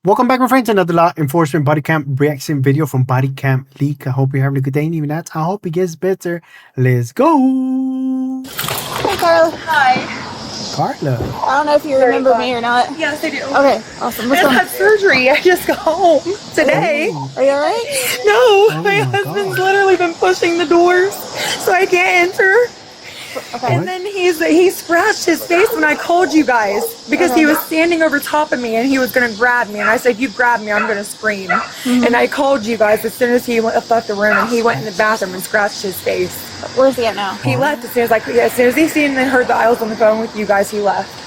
Welcome back, my friends. Another law enforcement body cam reaction video from Body Cam Leak. I hope you're having a good day, and even that, I hope it gets better. Let's go. Hey, Carla. Hi. Carla. I don't know if you remember me or not. Yes, I do. Okay, awesome. I just had surgery. I just got home today. Are you alright? No, my my husband's God. literally been pushing the doors so I can't enter. Okay. And then he scratched his face when I called you guys because he was standing over top of me and he was going to grab me. And I said, if you grab me, I'm going to scream. And I called you guys as soon as he left the room, and he went in the bathroom and scratched his face. Where's he at now? He left as soon as he seen and heard that I was on the phone with you guys, he left.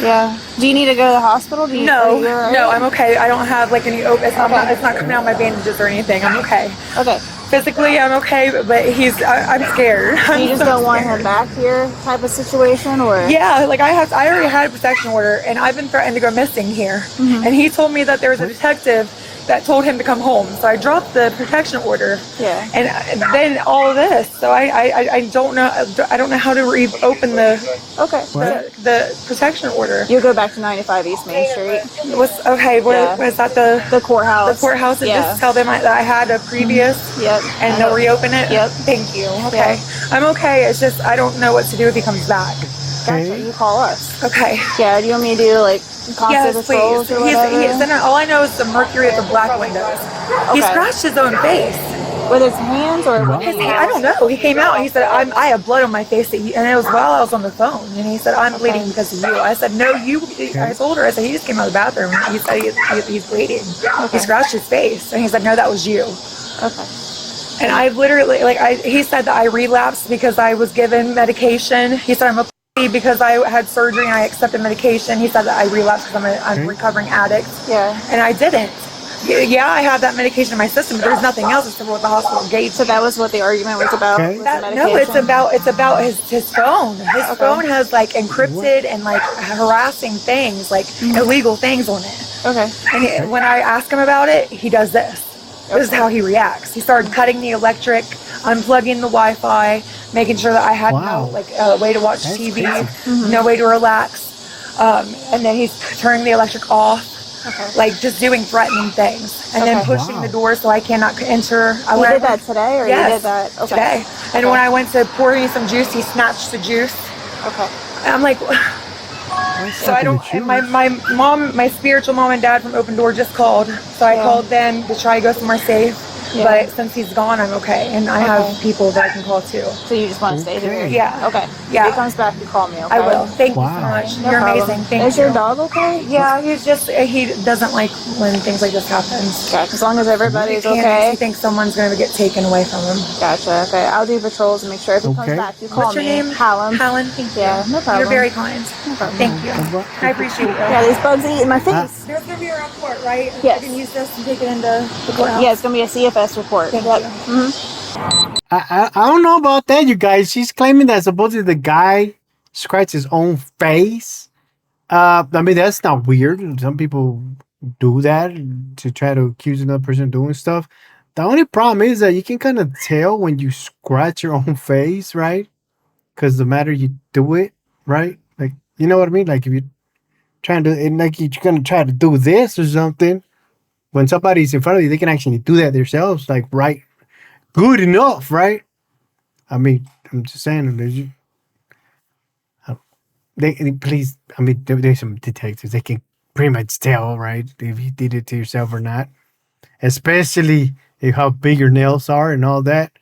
Yeah. Do you need to go to the hospital? No, no, I'm okay. I don't have like any open. It's not coming out my bandages or anything. I'm okay. Okay. Physically, I'm okay, but I'm scared. You just don't want him back here type of situation, or? Yeah, like I already had a protection order, and I've been threatened to go missing here. And he told me that there was a detective that told him to come home, so I dropped the protection order. Yeah. And then all of this, so I don't know how to open the protection order. You go back to 95 East Main Street. Was that The courthouse. the courthouse, and Yeah. just tell them that I had a previous. Yep. And they'll reopen it? Yep. Thank you. Okay. I'm okay. It's just I don't know what to do if he comes back. Gotcha. You call us. Okay. Yeah. Do you want me to do like constant Yes, patrols please. or whatever? All I know is the mercury at the black windows. He Okay. scratched his own face. With his hands or? Wow. I don't know. He came out and he said, I have blood on my face. And it was while I was on the phone. And he said, I'm bleeding because of you. I said, no, you. I told her, I said, he just came out of the bathroom. He said he's bleeding. He scratched his face. And he said, no, that was you. Okay. And I literally, he said that I relapsed because I was given medication. He said I'm a pussy because I had surgery and I accepted medication. He said that I relapsed because I'm a recovering addict. Yeah. And I didn't. Yeah, I have that medication in my system, but there's nothing else except for what the hospital gave. So that was what the argument was about? Okay. Was the No, it's medication? about his phone. His phone has like encrypted and like harassing things, like illegal things on it. Okay. And when I ask him about it, he does this. This is how he reacts. He started cutting the electric, unplugging the Wi-Fi, making sure that I had no way to watch TV, no way to relax, and then he's turning the electric off, like just doing threatening things, and then pushing the door so I cannot enter. You did that today, or yes, you did that today? And when I went to pour me some juice, he snatched the juice. Okay. And I'm like. So I don't. And my mom, my spiritual mom and dad from Open Door just called. So I called them to try to go somewhere safe. Yeah. But since he's gone, I'm okay, and I have people that I can call too. So you just want to stay here? Yeah. Okay. Yeah. If he comes back, you call me. Okay. I will. Thank you Wow. so much. No You're problem. amazing. Thank Is you. your dog okay? Yeah, he doesn't like when things like this happens. Gotcha. As long as everybody's He okay. thinks someone's going to get taken away from him. Gotcha. Okay. I'll do patrols and make sure if he comes Okay. back, you call What's your me. name? Hallam. Helen. Thank you. Yeah, no problem. You're very kind. No problem. Thank you. I appreciate you. Yeah, these bugs eat in my face. There's going to be a report, right? Yes. I can use this and take it into the courthouse. Yeah, it's gonna be a CFS report. Thank Yep. you. Mm-hmm. I don't know about that, you guys. She's claiming that supposedly the guy scratched his own face. I mean, that's not weird. Some people do that to try to accuse another person of doing stuff. The only problem is that you can kind of tell when you scratch your own face, right? Because the matter you do it, right? Like, you know what I mean? Like if you're trying to, and like you're gonna try to do this or something, when somebody's in front of you, they can actually do that themselves, like right, good enough, right? I mean, I'm just saying, please. I mean, there's some detectives. They can pretty much tell, right, if you did it to yourself or not, especially if how big your nails are and all that.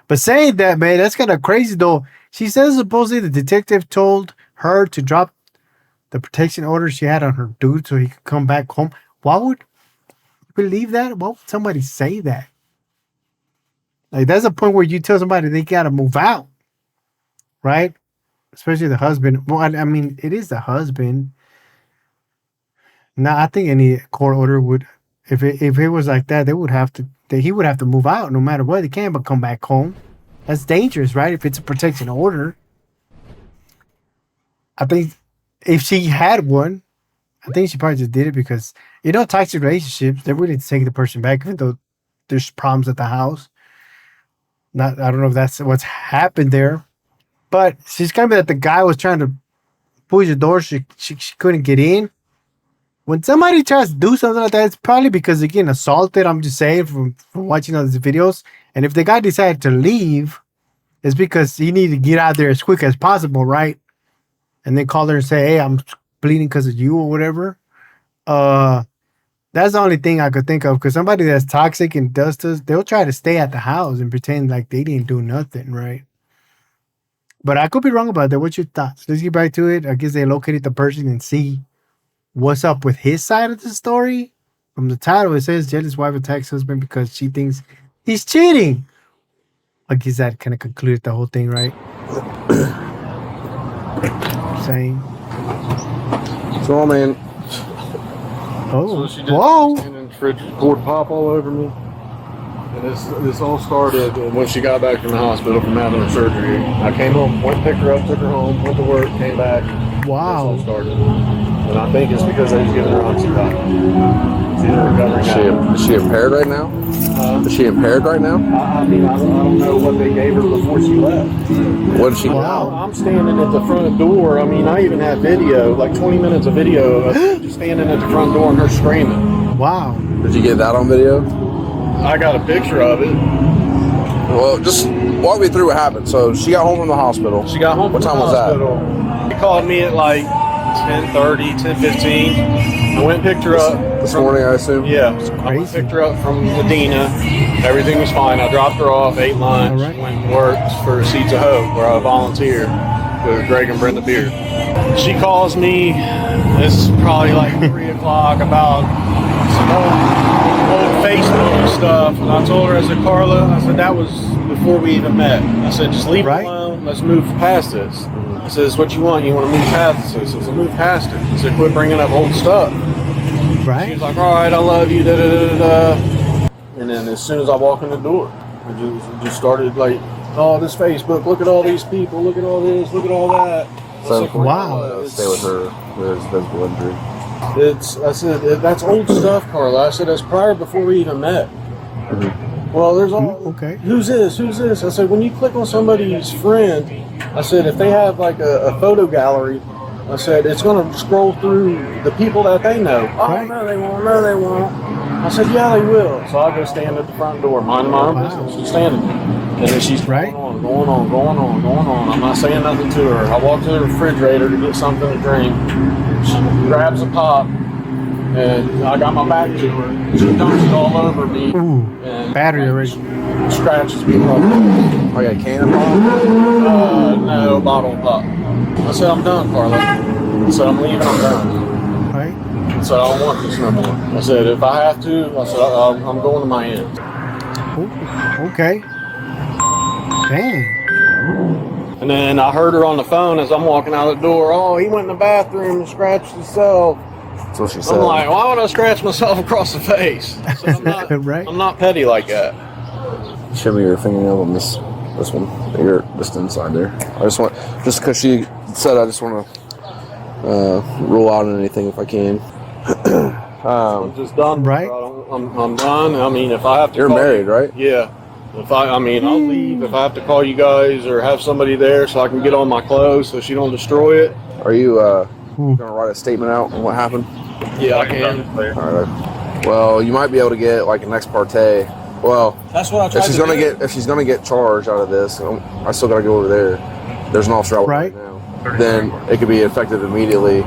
But saying that, man, that's kind of crazy, though. She says supposedly the detective told her to drop the protection order she had on her dude so he could come back home. Why would you believe that? Why would somebody say that? Like, that's a point where you tell somebody they gotta move out, right? Especially the husband. Well, I mean, it is the husband. Now, I think any court order would, if it was like that, he would have to move out no matter what. He can't but come back home. That's dangerous, right? If it's a protection order. I think if she had one, I think she probably just did it because, toxic relationships, they're willing to take the person back, even though there's problems at the house. I don't know if that's what's happened there, but she's claiming that the guy was trying to push the door. She couldn't get in. when somebody tries to do something like that, it's probably because they're getting assaulted. I'm just saying from watching all these videos. And if the guy decided to leave, it's because he needed to get out there as quick as possible, right? And then call her and say, "Hey, I'm bleeding because of you," or whatever. That's the only thing I could think of. Because somebody that's toxic and does this, they'll try to stay at the house and pretend like they didn't do nothing, right? But I could be wrong about that. What's your thoughts? Let's get back to it. I guess they located the person and see what's up with his side of the story. From the title, it says jealous wife attacks husband because she thinks he's cheating. I guess that kind of concluded the whole thing, right? Saying. So, man. Oh, So whoa! And then the fridge poured pop all over me. And this all started when she got back from the hospital from having her surgery. I came home, went picked her up, took her home, went to work, came back. Wow. This all started. And I think it's because I was giving her oxycontin. She's recovering. Is she impaired right now? Is she impaired right now? I mean, I don't know what they gave her before she left. What did she? Wow. I'm standing at the front door. I mean, I even have video, like 20 minutes of video of just standing at the front door and her screaming. Wow. Did you get that on video? I got a picture of it. Well, just walk me through what happened. So she got home from the hospital. She got home from the hospital. What time was that? He called me at like 10:30, 10:15. I went and picked her up. This morning, I assume? Yeah. I went and picked her up from Medina. Everything was fine. I dropped her off, ate lunch, went and worked for Seeds of Hope, where I volunteer with Greg and Brenda Beard. She calls me, this is probably like 3 o'clock, about some old Facebook stuff. And I told her, I said, Carla, I said, that was before we even met. I said, just leave it alone. Let's move past this. I said, it's what you want. You want to move past this. I said, move past it. I said, quit bringing up old stuff. Right. She was like, all right, I love you, da da da da. And then as soon as I walk in the door, I just started like, oh, this Facebook, look at all these people, look at all this, look at all that. So, like, wow. Stay with her, with his physical injury. I said, that's old stuff, Carla. I said, that's prior before we even met. Mm-hmm. Well, there's all, okay. Who's this? Who's this? I said, when you click on somebody's friend, I said, if they have like a photo gallery, I said, it's going to scroll through the people that they know. Oh, no, they won't. No, they won't. I said, yeah, they will. So I go stand at the front door, minding my own business. She's standing there. And then she's going on. I'm not saying nothing to her. I walk to the refrigerator to get something to drink. She grabs a pop, and I got my back to her. She dumps it all over me. Ooh, and battery already. Scratches me. Oh, yeah, can of pop? No, bottle of pop. I said, I'm done, Carla. I said, I'm leaving, I'm done. Right. I said, I don't want this no more. I said, if I have to, I said, I'm going to my end. Ooh, okay. Dang. And then I heard her on the phone as I'm walking out the door. Oh, he went in the bathroom and scratched himself. That's what she said. I'm like, why would I scratch myself across the face? I said, I'm not petty like that. Show me your fingernail on this one. You're just inside there. Just because she said, I just want to rule out anything if I can. I'm just done. Right. I'm done. I mean, if I have to. You're married, right? Yeah. I'll leave if I have to call you guys or have somebody there so I can get on my clothes so she don't destroy it. Are you going to write a statement out on what happened? Yeah, I can. All right. Well, you might be able to get like an ex parte. Well, that's what I tried if she's gonna get charged out of this, I still gotta go over there. There's an officer out right now. Then it could be effective immediately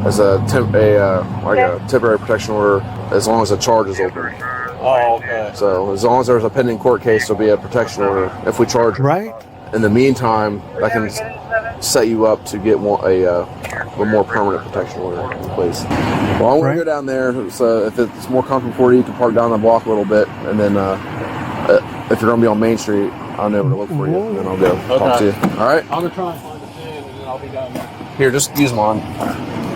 as a temporary protection order as long as the charge is open. Oh, okay. So as long as there's a pending court case, there'll be a protection order if we charge. Right. In the meantime, that can set you up to get a more permanent protection order in place. Well, I'm going to go down there. So if it's more comfortable for you, you can park down the block a little bit. And then if you're going to be on Main Street, I'll know where to look for you. And then I'll go talk to you. All right? I'm going to try and find a pen, and then I'll be down there. Here, just use mine.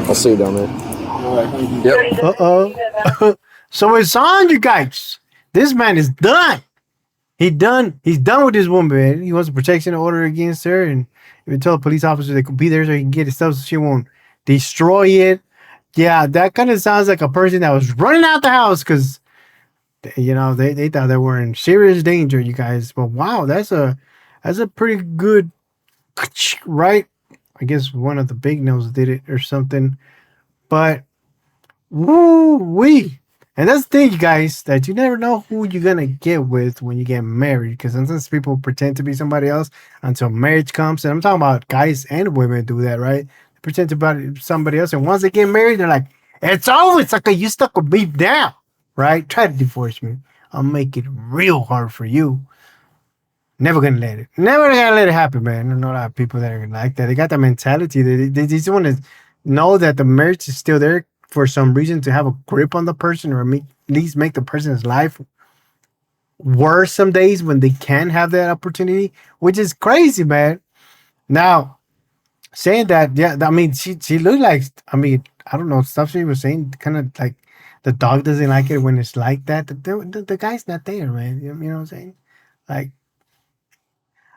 I'll see you down there. All right, thank you. Yep. Uh-oh. So it's on, you guys. This man is done. He's done with this woman, man. He wants a protection order against her, and he tell a police officer they could be there so he can get his stuff so she won't destroy it. Yeah, that kind of sounds like a person that was running out the house because, you know, they thought they were in serious danger, you guys. But wow, that's a pretty good, right? I guess one of the big nose did it or something. But Woo wee. And that's the thing, you guys, that you never know who you're gonna get with when you get married. Because sometimes people pretend to be somebody else until marriage comes. And I'm talking about guys and women do that, right? They pretend to be somebody else, and once they get married, they're like, "It's over. It's like you stuck with me now, right? Try to divorce me. I'll make it real hard for you." Never gonna let it. Never gonna let it happen, man. I know a lot of people that are like that. They got that mentality. They just want to know that the marriage is still there for some reason to have a grip on the person, or at least make the person's life worse some days when they can have that opportunity, which is crazy, man. Now, saying that, yeah, I mean, she looked like, I mean, I don't know, stuff she was saying, kind of like the dog doesn't like it when it's like that. The guy's not there, man. You know what I'm saying? Like,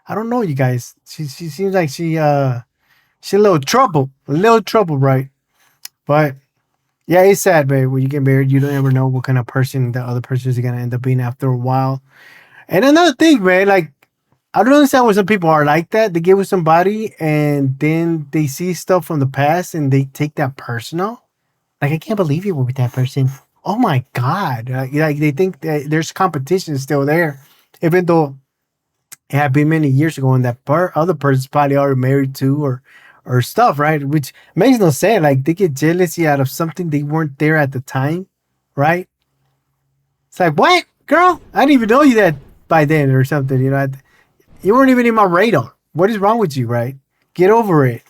I don't know, you guys. She seems like she a little trouble, right? But yeah, it's sad, man. When you get married, you don't ever know what kind of person the other person is gonna end up being after a while. And another thing, man, like I don't understand when some people are like that. They get with somebody and then they see stuff from the past and they take that personal. Like, I can't believe you were with that person. Oh my god! Like they think that there's competition still there, even though it had been many years ago, and that other person's probably already married to, or stuff, right? Which makes no sense. Like, they get jealousy out of something they weren't there at the time, right? It's like, what, girl? I didn't even know you that by then, or something. You know, you weren't even in my radar. What is wrong with you, right? Get over it.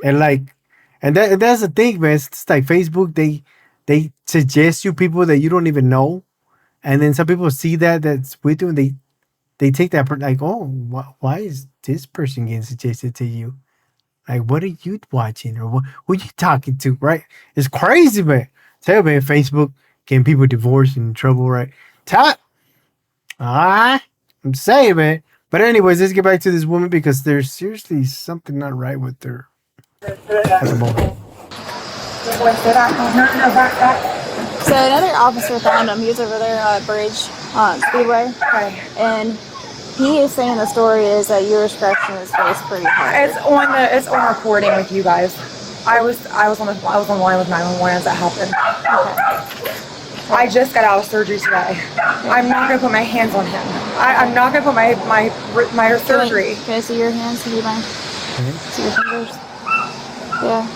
And like, and that's the thing, man. It's just like Facebook. They suggest you people that you don't even know, and then some people see that's with you, and they take that like, oh, why is this person getting suggested to you? Like, what are you watching, or who are you talking to, right? It's crazy, man. Tell you, man, Facebook getting people divorced and in trouble, right? I'm saying, man. But anyways, let's get back to this woman, because there's seriously something not right with her at the moment. So another officer found him. He was over there at Bridge Speedway, and he is saying the story is that you were scratching his face pretty hard. It's on recording with you guys. I was on the line with 911 as that happened. Okay. I just got out of surgery today. I'm not gonna put my hands on him. I'm not gonna put my surgery. Can I see your hands? Do you mind? See your fingers? Yeah.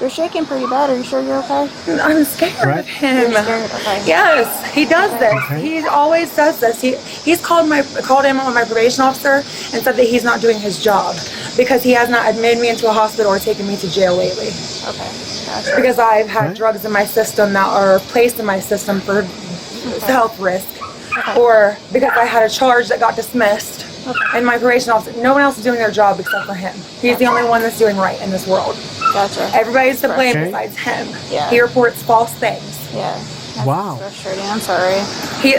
You're shaking pretty bad. Are you sure you're okay? I'm scared of him. You're scared? Okay. Yes, he does this. Okay. He always does this. He's called him on my probation officer and said that he's not doing his job because he has not admitted me into a hospital or taken me to jail lately. Okay. Gotcha. Because I've had drugs in my system that are placed in my system for health risk, or because I had a charge that got dismissed. And my probation officer, no one else is doing their job except for him. He's the only one that's doing right in this world. Gotcha. Everybody's to blame besides him. Yeah. He reports false things. Yeah. That's Wow. frustrating. I'm sorry.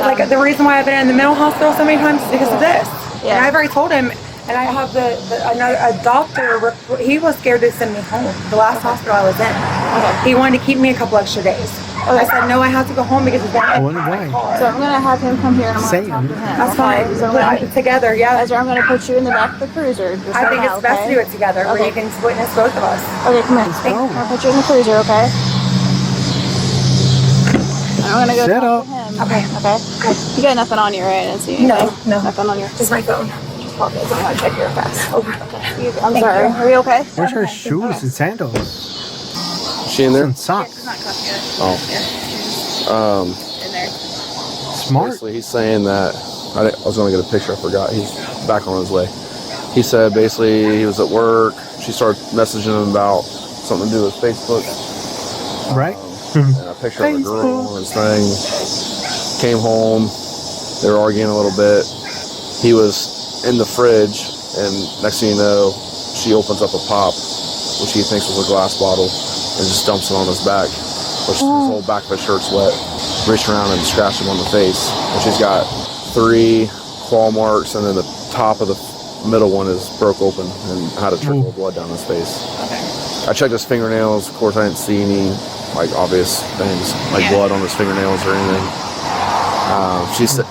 Like the reason why I've been in the mental hospital so many times is because of this. Yeah. And I've already told him, and I have a doctor. He was scared to send me home. The last hospital I was in, he wanted to keep me a couple extra days. I said no, I have to go home because it's bad. I wonder why. So I'm gonna have him come here and I'm gonna talk to him. That's fine. So Together, yeah. Ezra, I'm gonna put you in the back of the cruiser. I think it's best to do it together, where you can witness both of us. Okay, come here. I'm gonna put you in the cruiser, okay? I'm gonna go talk to him. Okay. You got nothing on you, right? I didn't see anything. No. Nothing on you. Just my phone. Okay, so I'm gonna check your fast. Okay. I'm sorry. Are you okay? Where's her shoes and sandals? Is she in there? And socks. It's not cuffed yet. Oh. In there. Smart. Basically, he's saying that I was going to get a picture. I forgot. He's back on his way. He said basically he was at work. She started messaging him about something to do with Facebook. Right. And a picture of a girl on his thing. Came home. They were arguing a little bit. He was in the fridge, and next thing you know, she opens up a pop, which he thinks was a glass bottle, and just dumps it on his back, which his whole back of his shirt's wet. Reached around and scratched him on the face, and she's got 3 claw marks, and then the top of the middle one is broke open and had a trickle of blood down his face. I checked his fingernails. Of course, I didn't see any obvious things like blood on his fingernails or anything.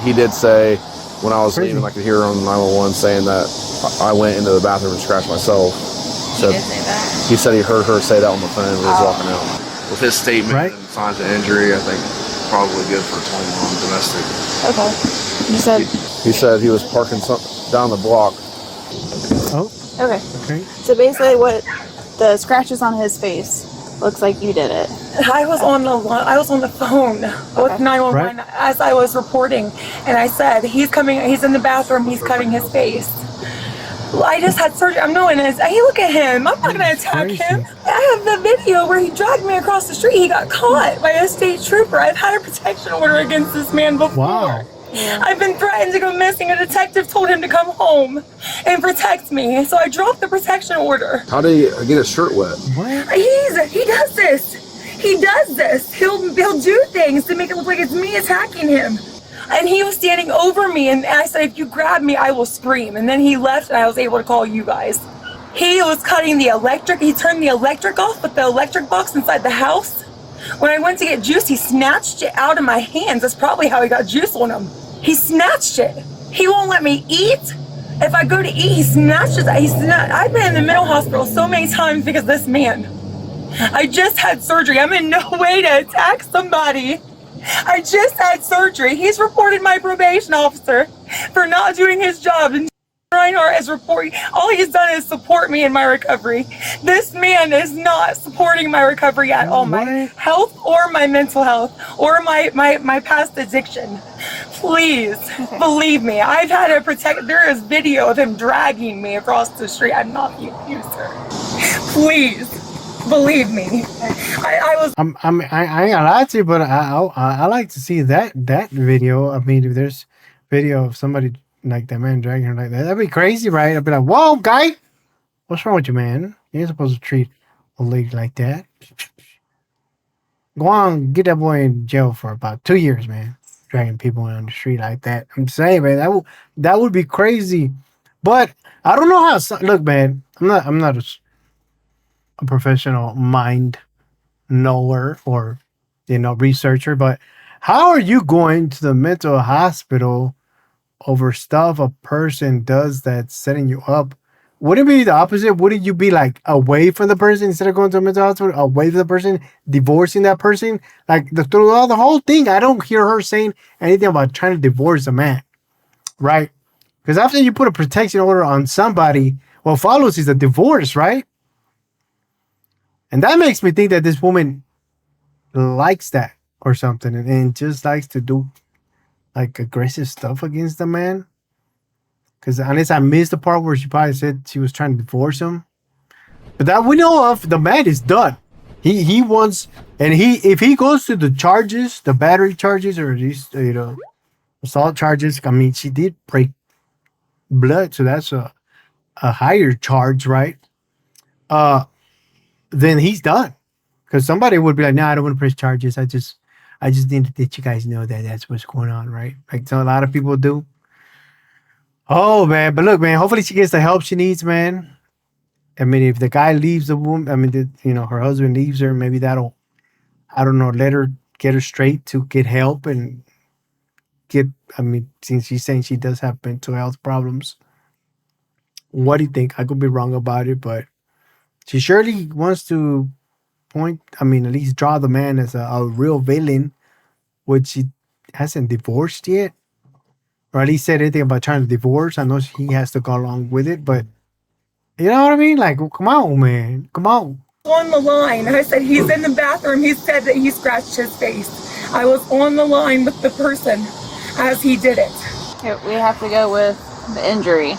He did say when I was leaving, I could hear her on 911 saying that I went into the bathroom and scratched myself. He did say that. He said he heard her say that on the phone when he was walking out. with his statement Right. and signs of injury, I think probably good for 21 domestic. Okay. You said. He said he was parking down the block. Oh. Okay. Okay. So basically, what the scratches on his face looks like you did it. I was on the phone with 911 as I was reporting, and I said, he's in the bathroom, he's cutting his face. Well, I just had surgery. I'm knowing this. Hey, look at him. I'm not going to attack him. I have the video where he dragged me across the street. He got caught by a state trooper. I've had a protection order against this man before. Wow. Yeah. I've been threatened to go missing. A detective told him to come home and protect me, so I dropped the protection order. How did he get his shirt wet? What? He does this. He does this. He'll do things to make it look like it's me attacking him. And he was standing over me, and I said, if you grab me, I will scream. And then he left, and I was able to call you guys. He was cutting the electric. He turned the electric off with the electric box inside the house. When I went to get juice, he snatched it out of my hands. That's probably how he got juice on him. He snatched it. He won't let me eat. If I go to eat, he snatches it. I've been in the mental hospital so many times because of this man. I just had surgery. I'm in no way to attack somebody. I just had surgery. He's reported my probation officer for not doing his job, and Reinhardt is reporting. All he's done is support me in my recovery. This man is not supporting my recovery at all. My health or my mental health or my past addiction. Please believe me. I've had to protect. There is video of him dragging me across the street. I'm not the abuser. Please believe me. I ain't gonna lie to you, but I like to see that video. I mean, if there's video of somebody like that man dragging her like that, that'd be crazy, right? I'd be like, whoa, guy, what's wrong with you, man? You ain't supposed to treat a lady like that. Go on, get that boy in jail for about 2 years, man. Dragging people on the street like that. I'm saying, man, that would be crazy. But I don't know how. Look, man, I'm not a professional mind knower or researcher, but how are you going to the mental hospital over stuff a person does that's setting you up? Wouldn't it be the opposite? Wouldn't you be like away from the person instead of going to a mental hospital, away from the person, divorcing that person? Like throughout the whole thing, I don't hear her saying anything about trying to divorce a man, right? Because after you put a protection order on somebody, what follows is a divorce, right? And that makes me think that this woman likes that or something, and just likes to do like aggressive stuff against the man. Because unless I missed the part where she probably said she was trying to divorce him. But that we know of, the man is done. He wants, and if he goes to the charges, the battery charges, or these assault charges. I mean, she did break blood, so that's a higher charge, right? Then he's done. Because somebody would be like, no, I don't want to press charges. I just need to let you guys know that that's what's going on, right? Like so a lot of people do. Oh, man. But look, man, hopefully she gets the help she needs, man. I mean, if the guy leaves the woman, I mean, her husband leaves her, maybe that'll, I don't know, get her straight to get help and since she's saying she does have mental health problems. What do you think? I could be wrong about it, but she surely wants to at least draw the man as a real villain, which she hasn't divorced yet. Or at least said anything about trying to divorce. I know he has to go along with it, but you know what I mean? Like, come on, man. Come on. On the line. I said, he's in the bathroom. He said that he scratched his face. I was on the line with the person as he did it. Okay, we have to go with the injury.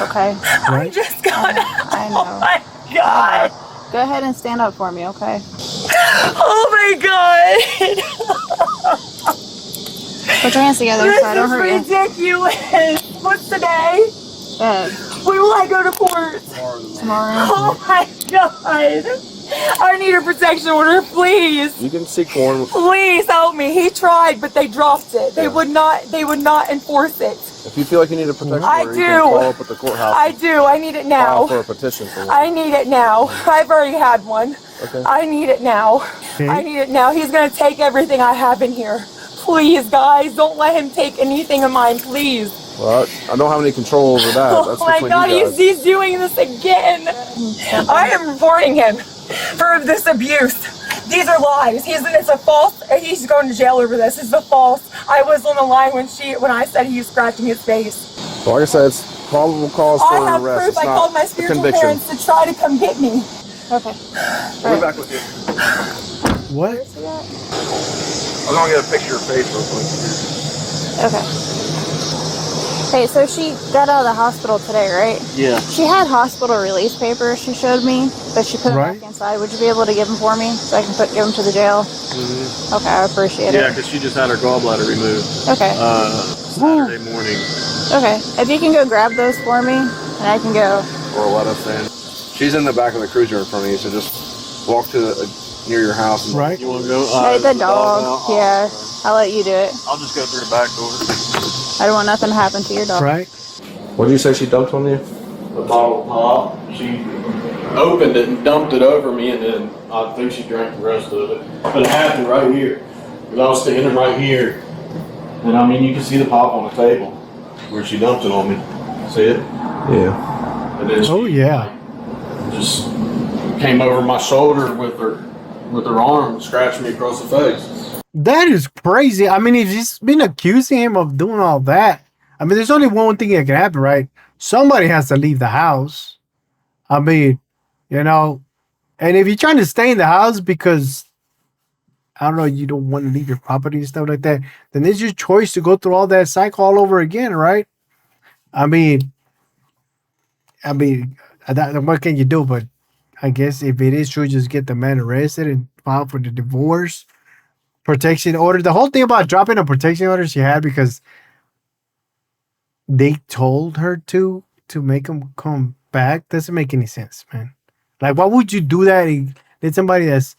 Okay? I just got out. I know. Oh my God. Go ahead and stand up for me, okay? Oh my God. Put your hands together so I don't hurt you. This is ridiculous. What's today? When will I go to court? Tomorrow. Oh my God. I need a protection order, please. You can seek one. Please help me. He tried, but they dropped it. They would not enforce it. If you feel like you need a protection I order, do. you can call up at the courthouse. I do. I need it now. File for a petition for one. I need it now. I've already had one. Okay. I need it now. Okay. I need it now. He's going to take everything I have in here. Please, guys, don't let him take anything of mine, please. Well, I don't have any control over that. That's Oh my God, you guys. he's doing this again. I am reporting him for this abuse. These are lies. It's a false. He's going to jail over this. It's a false. I was on the line when I said he was scratching his face. Like I said, it's probable cause for I have arrest. proof. I called my spiritual parents to try to come get me. Okay. We'll be back with you. What? I was gonna get a picture of your face real quick. Okay. Hey, so she got out of the hospital today, right? Yeah. She had hospital release papers she showed me, but she put them back inside. Would you be able to give them for me so I can give them to the jail? Mm-hmm. Okay, I appreciate it. Yeah, because she just had her gallbladder removed. Okay. Saturday morning. Okay. If you can go grab those for me, and I can go. Or let us in. She's in the back of the cruiser in front of you, so just walk to near your house. And You want to go? Hey, the dog. Yeah. I'll let you do it. I'll just go through the back door. I don't want nothing to happen to your dog. Right. What did you say she dumped on you? The bottle of pop. She opened it and dumped it over me, and then I think she drank the rest of it. But it happened right here. Because I was standing right here. And I mean, you can see the pop on the table where she dumped it on me. See it? Yeah. And then she just came over my shoulder with her arm and scratched me across the face. That is crazy. I mean, if she's been accusing him of doing all that, I mean, there's only one thing that can happen, right? Somebody has to leave the house. I mean, you know, and if you're trying to stay in the house because, I don't know, you don't want to leave your property and stuff like that, then it's your choice to go through all that cycle all over again, right? I mean, what can you do? But I guess if it is true, just get the man arrested and file for the divorce. Protection order. The whole thing about dropping a protection order she had because they told her to make him come back doesn't make any sense, man. Like, why would you do that? And let somebody that's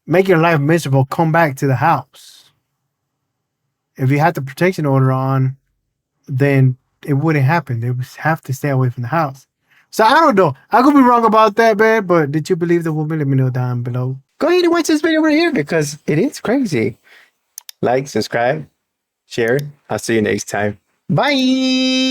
make your life miserable come back to the house. If you had the protection order on, then it wouldn't happen. They would have to stay away from the house. So I don't know. I could be wrong about that, man. But did you believe the woman? Let me know down below. Go ahead and watch this video over here because it is crazy. Like, subscribe, share. I'll see you next time. Bye.